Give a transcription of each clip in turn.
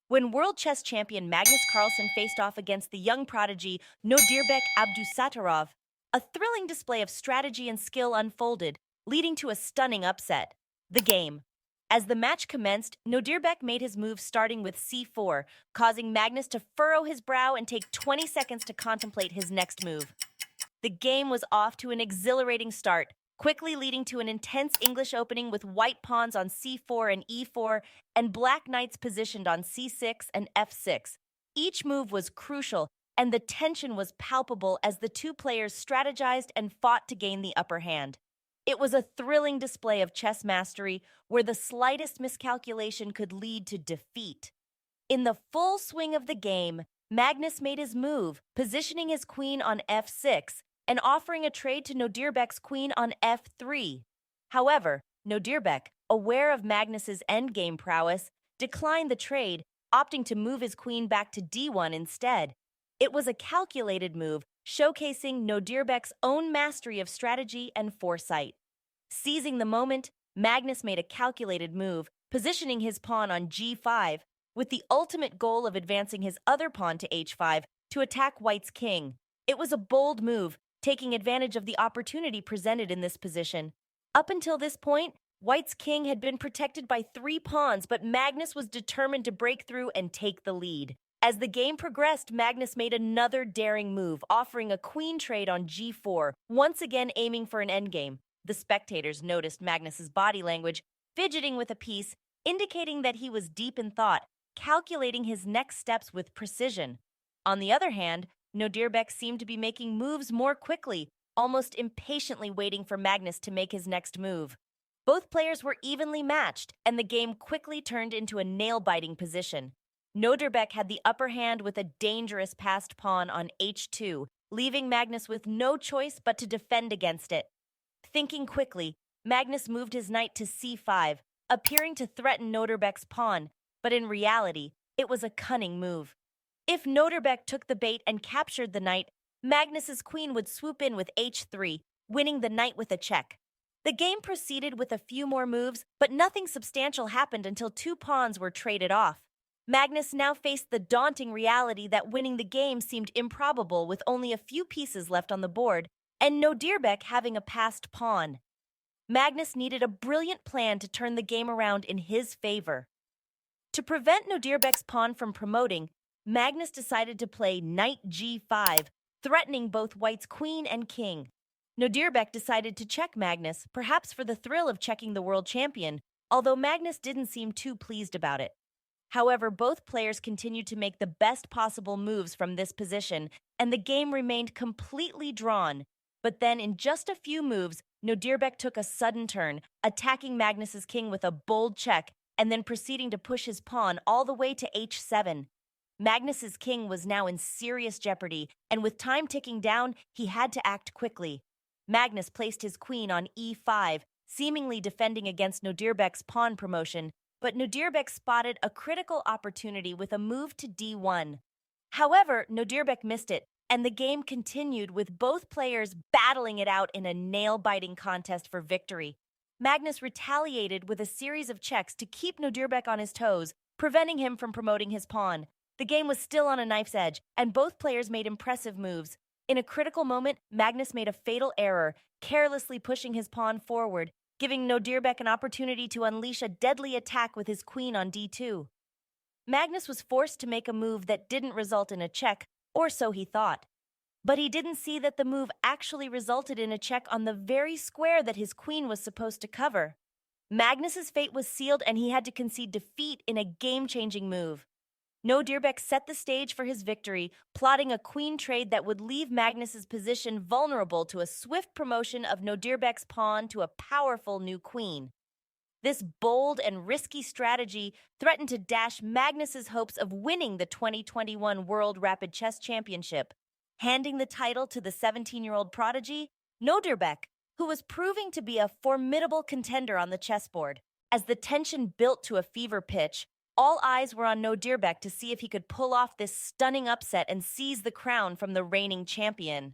when world chess champion Magnus Carlsen faced off against the young prodigy Nodirbek Abdusattorov. A thrilling display of strategy and skill unfolded, leading to a stunning upset. The game. As the match commenced, Nodirbek made his move starting with c4, causing Magnus to furrow his brow and take 20 seconds to contemplate his next move. The game was off to an exhilarating start, quickly leading to an intense English opening with white pawns on c4 and e4 and black knights positioned on c6 and f6. Each move was crucial, and the tension was palpable as the two players strategized and fought to gain the upper hand. It was a thrilling display of chess mastery where the slightest miscalculation could lead to defeat. In the full swing of the game, Magnus made his move, positioning his queen on f6 and offering a trade to Nodirbek's queen on f3. However, Nodirbek, aware of Magnus's endgame prowess, declined the trade, opting to move his queen back to d1 instead. It was a calculated move, showcasing Nodirbek's own mastery of strategy and foresight. Seizing the moment, Magnus made a calculated move, positioning his pawn on g5, with the ultimate goal of advancing his other pawn to h5 to attack White's king. It was a bold move, taking advantage of the opportunity presented in this position. Up until this point, White's king had been protected by 3 pawns, but Magnus was determined to break through and take the lead. As the game progressed, Magnus made another daring move, offering a queen trade on g4, once again aiming for an endgame. The spectators noticed Magnus's body language, fidgeting with a piece, indicating that he was deep in thought, calculating his next steps with precision. On the other hand, Nodirbek seemed to be making moves more quickly, almost impatiently waiting for Magnus to make his next move. Both players were evenly matched, and the game quickly turned into a nail-biting position. Nodirbek had the upper hand with a dangerous passed pawn on h2, leaving Magnus with no choice but to defend against it. Thinking quickly, Magnus moved his knight to c5, appearing to threaten Nodirbek's pawn, but in reality, it was a cunning move. If Nodirbek took the bait and captured the knight, Magnus's queen would swoop in with h3, winning the knight with a check. The game proceeded with a few more moves, but nothing substantial happened until 2 pawns were traded off. Magnus now faced the daunting reality that winning the game seemed improbable with only a few pieces left on the board, and Nodirbek having a passed pawn. Magnus needed a brilliant plan to turn the game around in his favor. To prevent Nodirbek's pawn from promoting, Magnus decided to play knight g5, threatening both White's queen and king. Nodirbek decided to check Magnus, perhaps for the thrill of checking the world champion, although Magnus didn't seem too pleased about it. However, both players continued to make the best possible moves from this position, and the game remained completely drawn. But then, in just a few moves, Nodirbek took a sudden turn, attacking Magnus's king with a bold check, and then proceeding to push his pawn all the way to h7. Magnus's king was now in serious jeopardy, and with time ticking down, he had to act quickly. Magnus placed his queen on e5, seemingly defending against Nodirbek's pawn promotion, but Nodirbek spotted a critical opportunity with a move to d1. However, Nodirbek missed it, and the game continued with both players battling it out in a nail-biting contest for victory. Magnus retaliated with a series of checks to keep Nodirbek on his toes, preventing him from promoting his pawn. The game was still on a knife's edge, and both players made impressive moves. In a critical moment, Magnus made a fatal error, carelessly pushing his pawn forward, giving Nodirbek an opportunity to unleash a deadly attack with his queen on d2. Magnus was forced to make a move that didn't result in a check, or so he thought. But he didn't see that the move actually resulted in a check on the very square that his queen was supposed to cover. Magnus's fate was sealed, and he had to concede defeat in a game-changing move. Nodirbek set the stage for his victory, plotting a queen trade that would leave Magnus's position vulnerable to a swift promotion of Nodirbek's pawn to a powerful new queen. This bold and risky strategy threatened to dash Magnus's hopes of winning the 2021 World Rapid Chess Championship, handing the title to the 17-year-old prodigy, Nodirbek, who was proving to be a formidable contender on the chessboard. As the tension built to a fever pitch, all eyes were on Nodirbek to see if he could pull off this stunning upset and seize the crown from the reigning champion.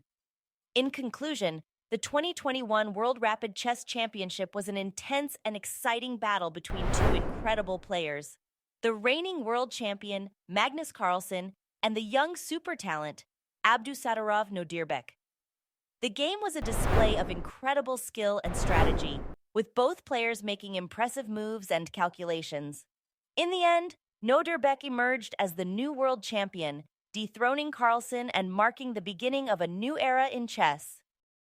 In conclusion, the 2021 World Rapid Chess Championship was an intense and exciting battle between 2 incredible players. the reigning world champion Magnus Carlsen and the young super talent Abdusattorov Nodirbek. The game was a display of incredible skill and strategy, with both players making impressive moves and calculations. In the end, Nodirbek emerged as the new world champion, dethroning Carlsen and marking the beginning of a new era in chess.